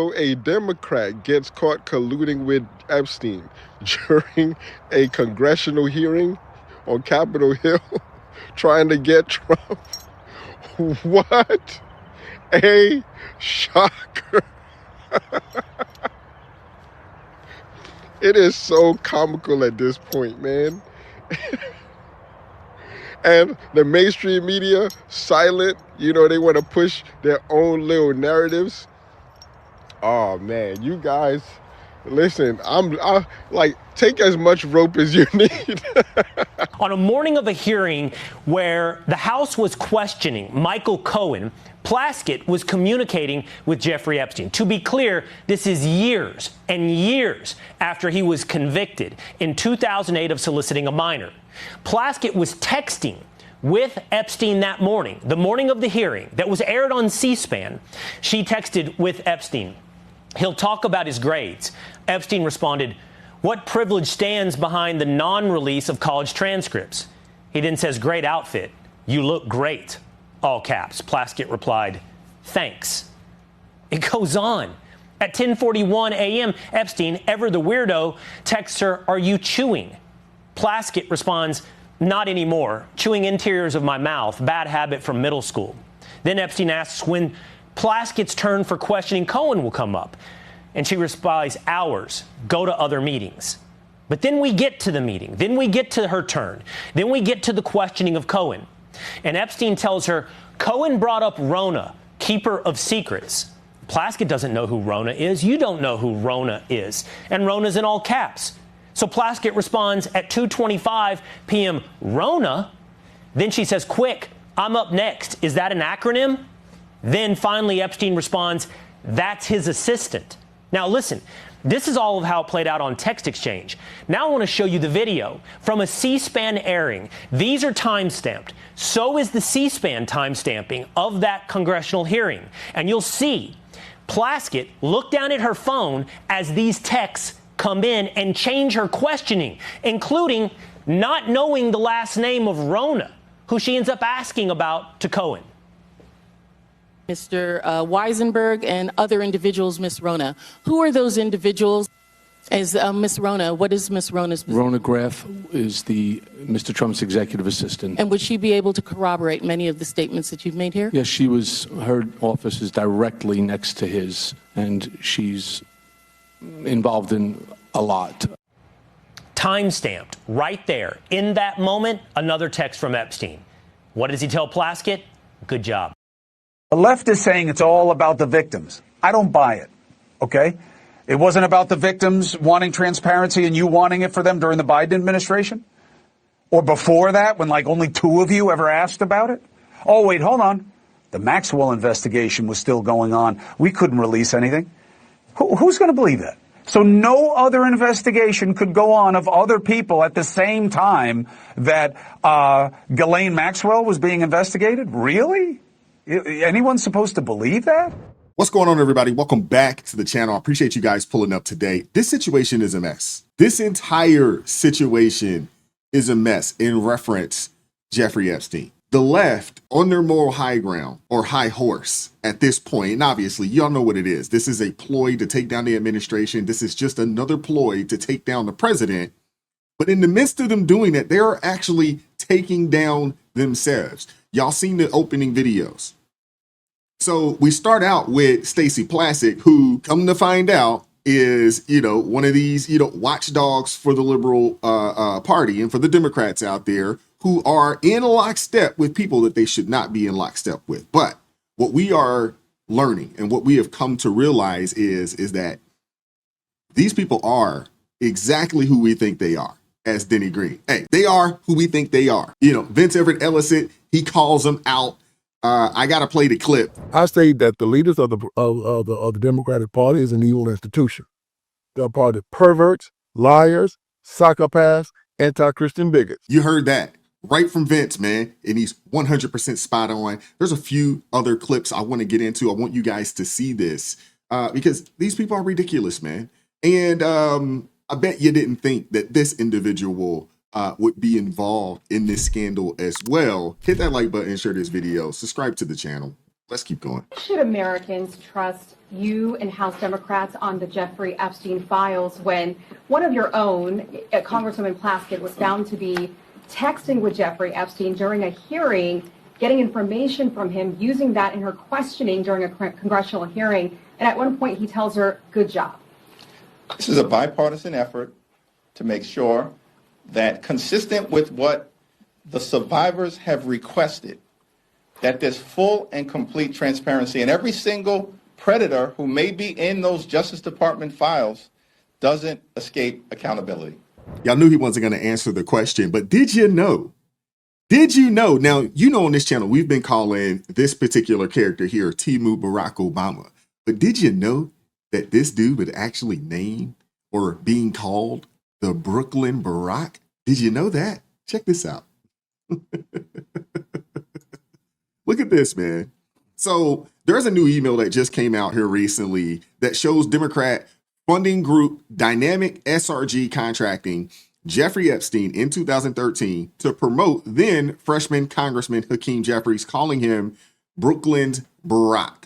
So a Democrat gets caught colluding with Epstein during a congressional hearing on Capitol Hill, trying to get Trump. What a shocker. It is so comical at this point, man. And the mainstream media, silent, they want to push their own little narratives. Oh man, you guys, listen, I like, take as much rope as you need. On a morning of a hearing where the House was questioning Michael Cohen, Plaskett was communicating with Jeffrey Epstein. To be clear, this is years and years after he was convicted in 2008 of soliciting a minor. Plaskett was texting with Epstein that morning, the morning of the hearing that was aired on C-SPAN. She texted with Epstein, "He'll talk about his grades." Epstein responded, "What privilege stands behind the non-release of college transcripts?" He then says, "Great outfit. You look great." All caps. Plaskett replied, "Thanks." It goes on. At 10:41 a.m., Epstein, ever the weirdo, texts her, "Are you chewing?" Plaskett responds, "Not anymore. Chewing interiors of my mouth. Bad habit from middle school." Then Epstein asks when Plaskett's turn for questioning Cohen will come up. And she replies, "Hours. Go to other meetings." But then we get to the meeting. Then we get to her turn. Then we get to the questioning of Cohen. And Epstein tells her, "Cohen brought up Rona, keeper of secrets." Plaskett doesn't know who Rona is. You don't know who Rona is. And Rona's in all caps. So Plaskett responds at 2:25 p.m., "Rona?" Then she says, "Quick, I'm up next. Is that an acronym?" Then finally Epstein responds, "That's his assistant." Now listen, this is all of how it played out on text exchange. Now I want to show you the video from a C-SPAN airing. These are time-stamped. So is the C-SPAN time-stamping of that congressional hearing. And you'll see Plaskett look down at her phone as these texts come in and change her questioning, including not knowing the last name of Rona, who she ends up asking about to Cohen. Mr. Weisenberg and other individuals, Ms. Rona. Who are those individuals? As Ms. Rona, what is Ms. Rona's position? Rona Graff is Mr. Trump's executive assistant. And would she be able to corroborate many of the statements that you've made here? Yes, her office is directly next to his, and she's involved in a lot. Time-stamped right there. In that moment, another text from Epstein. What does he tell Plaskett? Good job. The left is saying it's all about the victims. I don't buy it, okay? It wasn't about the victims wanting transparency and you wanting it for them during the Biden administration? Or before that, when like only 2 of you ever asked about it? Oh, wait, hold on. The Maxwell investigation was still going on. We couldn't release anything. Who's going to believe that? So no other investigation could go on of other people at the same time that Ghislaine Maxwell was being investigated? Really? Anyone supposed to believe that? What's going on, everybody? Welcome back to the channel. I appreciate you guys pulling up today. This situation is a mess. This entire situation is a mess in reference Jeffrey Epstein. The left on their moral high ground or high horse at this point, and obviously y'all know what it is. This is a ploy to take down the administration. This is just another ploy to take down the president. But in the midst of them doing it, they are actually taking down themselves. Y'all seen the opening videos. So we start out with Stacey Plaskett, who, come to find out, is, one of these, watchdogs for the liberal party and for the Democrats out there who are in lockstep with people that they should not be in lockstep with. But what we are learning and what we have come to realize is that these people are exactly who we think they are, as Denny Green. Hey, they are who we think they are. Vince Everett Ellison, he calls them out. I got to play the clip. I say that the leaders of the Democratic Party is an evil institution. They're a party of perverts, liars, psychopaths, anti-Christian bigots. You heard that right from Vince, man. And he's 100% spot on. There's a few other clips I want to get into. I want you guys to see this because these people are ridiculous, man. And I bet you didn't think that this individual would be involved in this scandal as well. Hit that like button, share this video, subscribe to the channel. Let's keep going. Should Americans trust you and House Democrats on the Jeffrey Epstein files when one of your own, Congresswoman Plaskett, was found to be texting with Jeffrey Epstein during a hearing, getting information from him, using that in her questioning during a congressional hearing, and at one point he tells her, "Good job." This is a bipartisan effort to make sure that, consistent with what the survivors have requested, that there's full and complete transparency, and every single predator who may be in those Justice Department files doesn't escape accountability. Y'all knew he wasn't going to answer the question, but did you know? Did you know? Now, you know, on this channel, we've been calling this particular character here Timu Barack Obama. But did you know that this dude would actually name or being called the Brooklyn Barack? Did you know that? Check this out. Look at this, man. So there's a new email that just came out here recently that shows Democrat funding group Dynamic SRG contracting Jeffrey Epstein in 2013 to promote then freshman Congressman Hakeem Jeffries, calling him Brooklyn's Barack,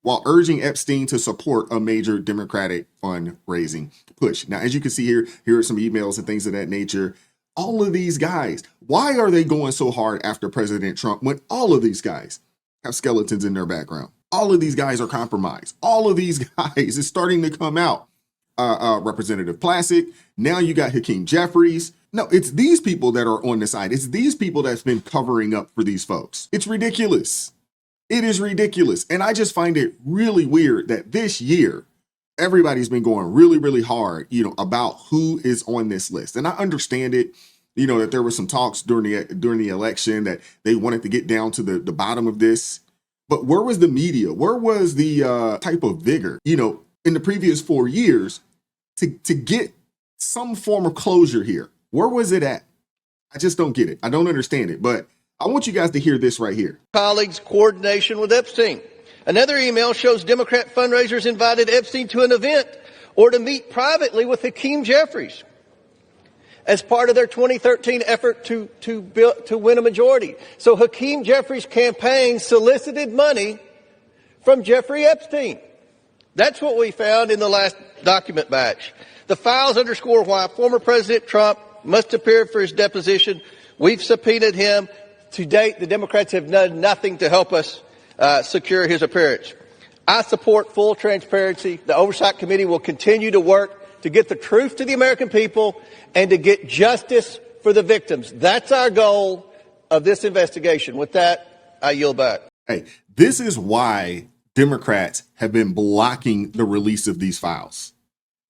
while urging Epstein to support a major Democratic fundraising push. Now, as you can see here are some emails and things of that nature. All of these guys, why are they going so hard after President Trump when all of these guys have skeletons in their background? All of these guys are compromised. All of these guys is starting to come out. Representative Plaskett. Now you got Hakeem Jeffries. No, it's these people that are on the side. It's these people that's been covering up for these folks. It's ridiculous. It is ridiculous. And I just find it really weird that this year, everybody's been going really, really hard, about who is on this list. And I understand it, that there were some talks during the election that they wanted to get down to the bottom of this. But where was the media? Where was the type of vigor, in the previous 4 years to get some form of closure here? Where was it at? I just don't get it. I don't understand it. But I want you guys to hear this right here. Colleagues' coordination with Epstein. Another email shows Democrat fundraisers invited Epstein to an event or to meet privately with Hakeem Jeffries as part of their 2013 effort to win a majority. So Hakeem Jeffries' campaign solicited money from Jeffrey Epstein. That's what we found in the last document batch. The files underscore why former President Trump must appear for his deposition. We've subpoenaed him. To date, the Democrats have done nothing to help us secure his appearance. I support full transparency. The Oversight Committee will continue to work to get the truth to the American people and to get justice for the victims. That's our goal of this investigation. With that, I yield back. Hey, this is why Democrats have been blocking the release of these files.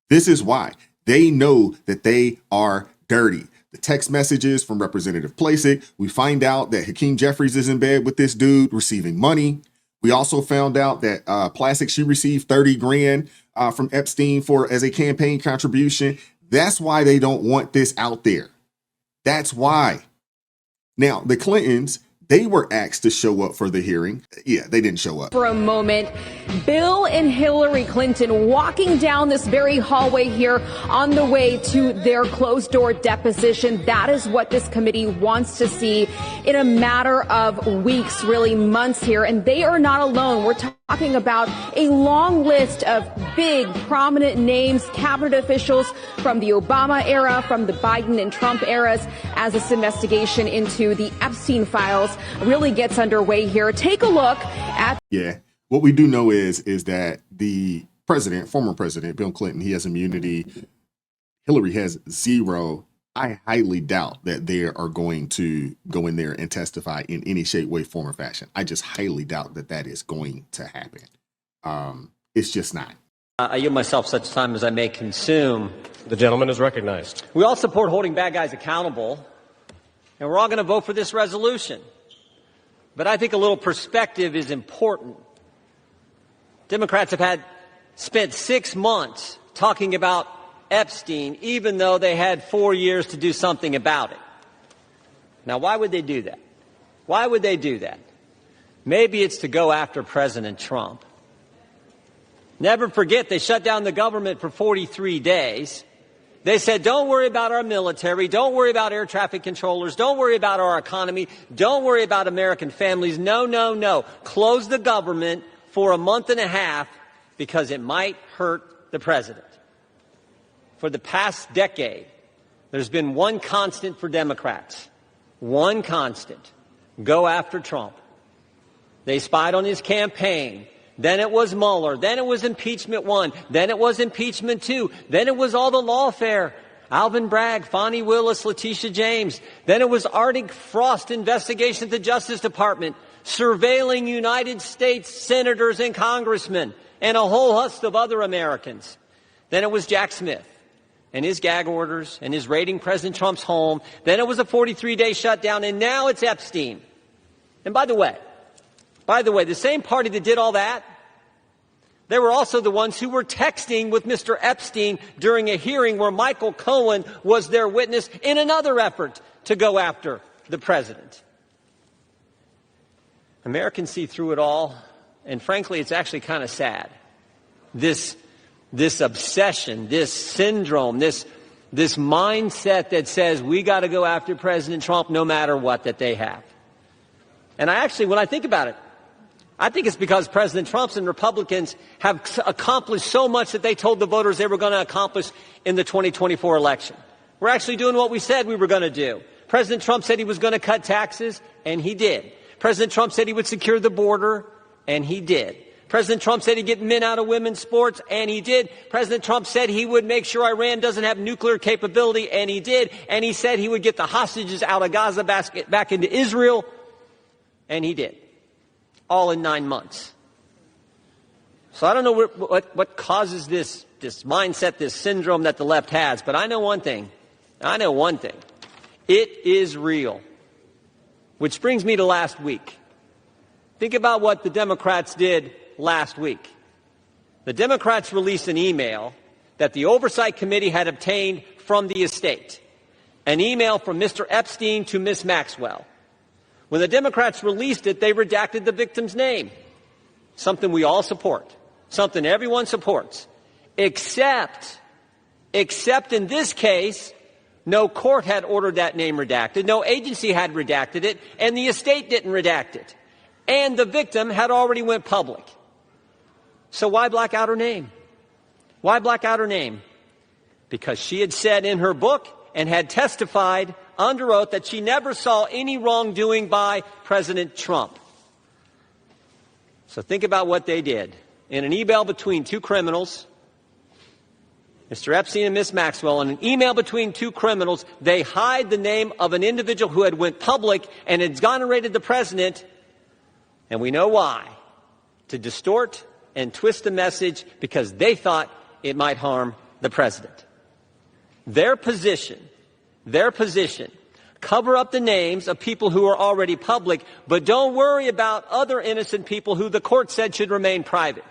This is why. They know that they are dirty. The text messages from Representative Plaskett, we find out that Hakeem Jeffries is in bed with this dude receiving money. We also found out that Plaskett, she received 30 grand from Epstein as a campaign contribution. That's why they don't want this out there. That's why. Now, the Clintons, they were asked to show up for the hearing. Yeah, they didn't show up. For a moment, Bill and Hillary Clinton walking down this very hallway here on the way to their closed-door deposition. That is what this committee wants to see in a matter of weeks, really months here. And they are not alone. We're talking about a long list of big, prominent names, cabinet officials from the Obama era, from the Biden and Trump eras, as this investigation into the Epstein files really gets underway here. Take a look at. Yeah, what we do know is that the president, former president, Bill Clinton, he has immunity. Hillary has zero. I highly doubt that they are going to go in there and testify in any shape, way, form, or fashion. I just highly doubt that is going to happen. It's just not. I yield myself such time as I may consume. The gentleman is recognized. We all support holding bad guys accountable, and we're all going to vote for this resolution. But I think a little perspective is important. Democrats have spent 6 months talking about Epstein, even though they had 4 years to do something about it. Now, why would they do that? Why would they do that? Maybe it's to go after President Trump. Never forget, they shut down the government for 43 days. They said, don't worry about our military. Don't worry about air traffic controllers. Don't worry about our economy. Don't worry about American families. No, no, no. Close the government for a month and a half because it might hurt the president. For the past decade, there's been one constant for Democrats. One constant. Go after Trump. They spied on his campaign. Then it was Mueller. Then it was impeachment 1. Then it was impeachment 2. Then it was all the lawfare. Alvin Bragg, Fonnie Willis, Letitia James. Then it was Arctic Frost investigation at the Justice Department, surveilling United States senators and congressmen, and a whole host of other Americans. Then it was Jack Smith and his gag orders and his raiding President Trump's home. Then it was a 43-day shutdown, and now it's Epstein. And by the way, the same party that did all that, they were also the ones who were texting with Mr. Epstein during a hearing where Michael Cohen was their witness in another effort to go after the president. Americans see through it all, and frankly, it's actually kind of sad. This obsession, this syndrome, this mindset that says we got to go after President Trump no matter what that they have. And when I think about it, I think it's because President Trump and Republicans have accomplished so much that they told the voters they were going to accomplish in the 2024 election. We're actually doing what we said we were going to do. President Trump said he was going to cut taxes, and he did. President Trump said he would secure the border, and he did. President Trump said he'd get men out of women's sports, and he did. President Trump said he would make sure Iran doesn't have nuclear capability, and he did. And he said he would get the hostages out of Gaza back into Israel, and he did. All in 9 months. So I don't know what causes this mindset, this syndrome that the left has, but I know one thing. It is real. Which brings me to last week. Think about what the Democrats did last week. The Democrats released an email that the Oversight Committee had obtained from the estate. An email from Mr. Epstein to Ms. Maxwell. When the Democrats released it, they redacted the victim's name. Something we all support. Something everyone supports. Except in this case, no court had ordered that name redacted. No agency had redacted it. And the estate didn't redact it. And the victim had already went public. So why black out her name? Why black out her name? Because she had said in her book and had testified under oath that she never saw any wrongdoing by President Trump. So think about what they did. In an email between two criminals, Mr. Epstein and Ms. Maxwell, in an email between two criminals, they hide the name of an individual who had went public and exonerated the president. And we know why. To distort and twist the message because they thought it might harm the president. Their position, cover up the names of people who are already public, but don't worry about other innocent people who the court said should remain private.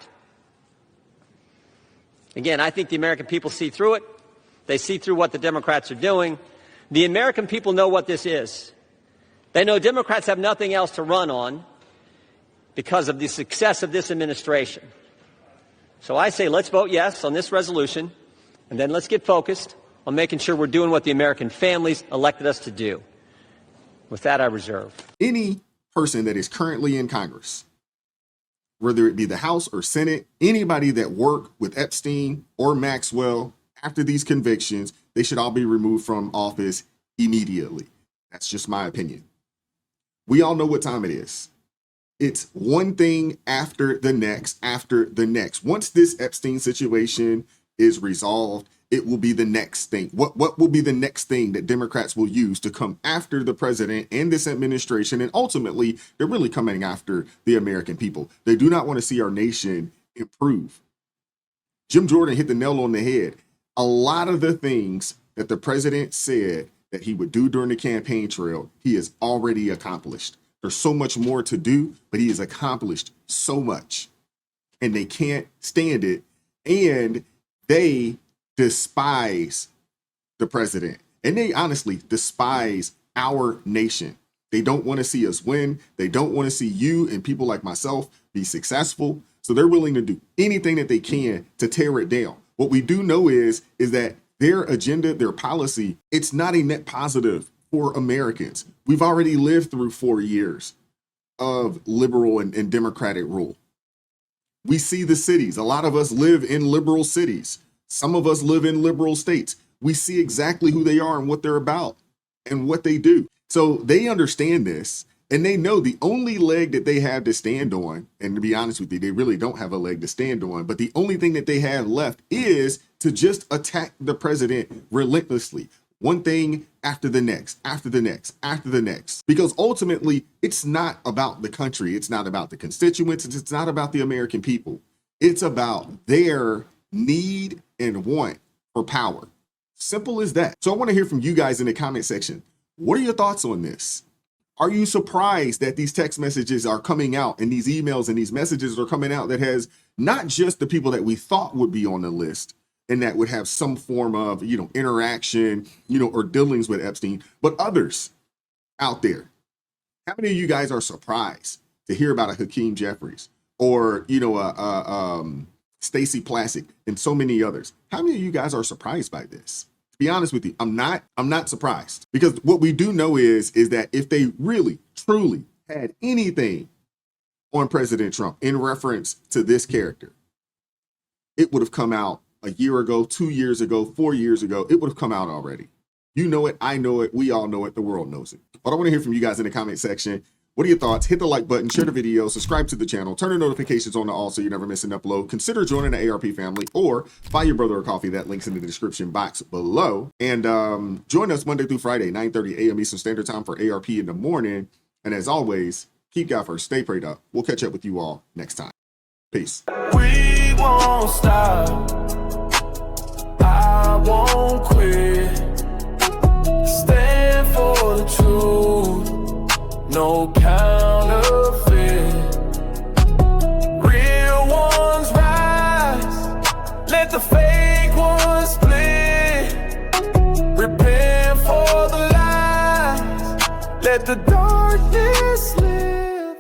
Again, I think the American people see through it. They see through what the Democrats are doing. The American people know what this is. They know Democrats have nothing else to run on because of the success of this administration. So I say let's vote yes on this resolution, and then let's get focused on making sure we're doing what the American families elected us to do. With that, I reserve. Any person that is currently in Congress, whether it be the House or Senate, anybody that worked with Epstein or Maxwell after these convictions, they should all be removed from office immediately. That's just my opinion. We all know what time it is. It's one thing after the next, Once this Epstein situation is resolved, it will be the next thing. What will be the next thing that Democrats will use to come after the president and this administration? And ultimately, they're really coming after the American people. They do not want to see our nation improve. Jim Jordan hit the nail on the head. A lot of the things that the president said that he would do during the campaign trail, he has already accomplished. There's so much more to do, but he has accomplished so much. And they can't stand it. And they despise the president. And they honestly despise our nation. They don't want to see us win. They don't want to see you and people like myself be successful. So they're willing to do anything that they can to tear it down. What we do know is that their agenda, their policy, it's not a net positive for Americans. We've already lived through 4 years of liberal and democratic rule. We see the cities. A lot of us live in liberal cities. Some of us live in liberal states. We see exactly who they are and what they're about and what they do. So they understand this, and they know the only leg that they have to stand on, and to be honest with you, they really don't have a leg to stand on, but the only thing that they have left is to just attack the president relentlessly. One thing after the next, after the next, after the next. Because ultimately, it's not about the country. It's not about the constituents. It's not about the American people. It's about their need and want for power. Simple as that. So I want to hear from you guys in the comment section. What are your thoughts on this? Are you surprised that these text messages are coming out and these emails and these messages are coming out that has not just the people that we thought would be on the list and that would have some form of, interaction, or dealings with Epstein, but others out there? How many of you guys are surprised to hear about a Hakeem Jeffries or, Stacey Plaskett and so many others? How many of you guys are surprised by this? To be honest with you, I'm not surprised, because what we do know is that if they really, truly had anything on President Trump in reference to this character, it would have come out a year ago, 2 years ago, 4 years ago. It would have come out already. You know it. I know it. We all know it. The world knows it. But I want to hear from you guys in the comment section. What are your thoughts? Hit the like button, share the video, subscribe to the channel, turn the notifications on to all so you never miss an upload. Consider joining the ARP family or buy your brother a coffee. That link's in the description box below. And join us Monday through Friday, 9:30 a.m. Eastern Standard Time for ARP in the morning. And as always, keep God first. Stay prayed up. We'll catch up with you all next time. Peace. We won't stop. I won't quit. Stand for the truth. No counterfeit. Real ones rise. Let the fake ones split. Repent for the lies. Let the darkness live.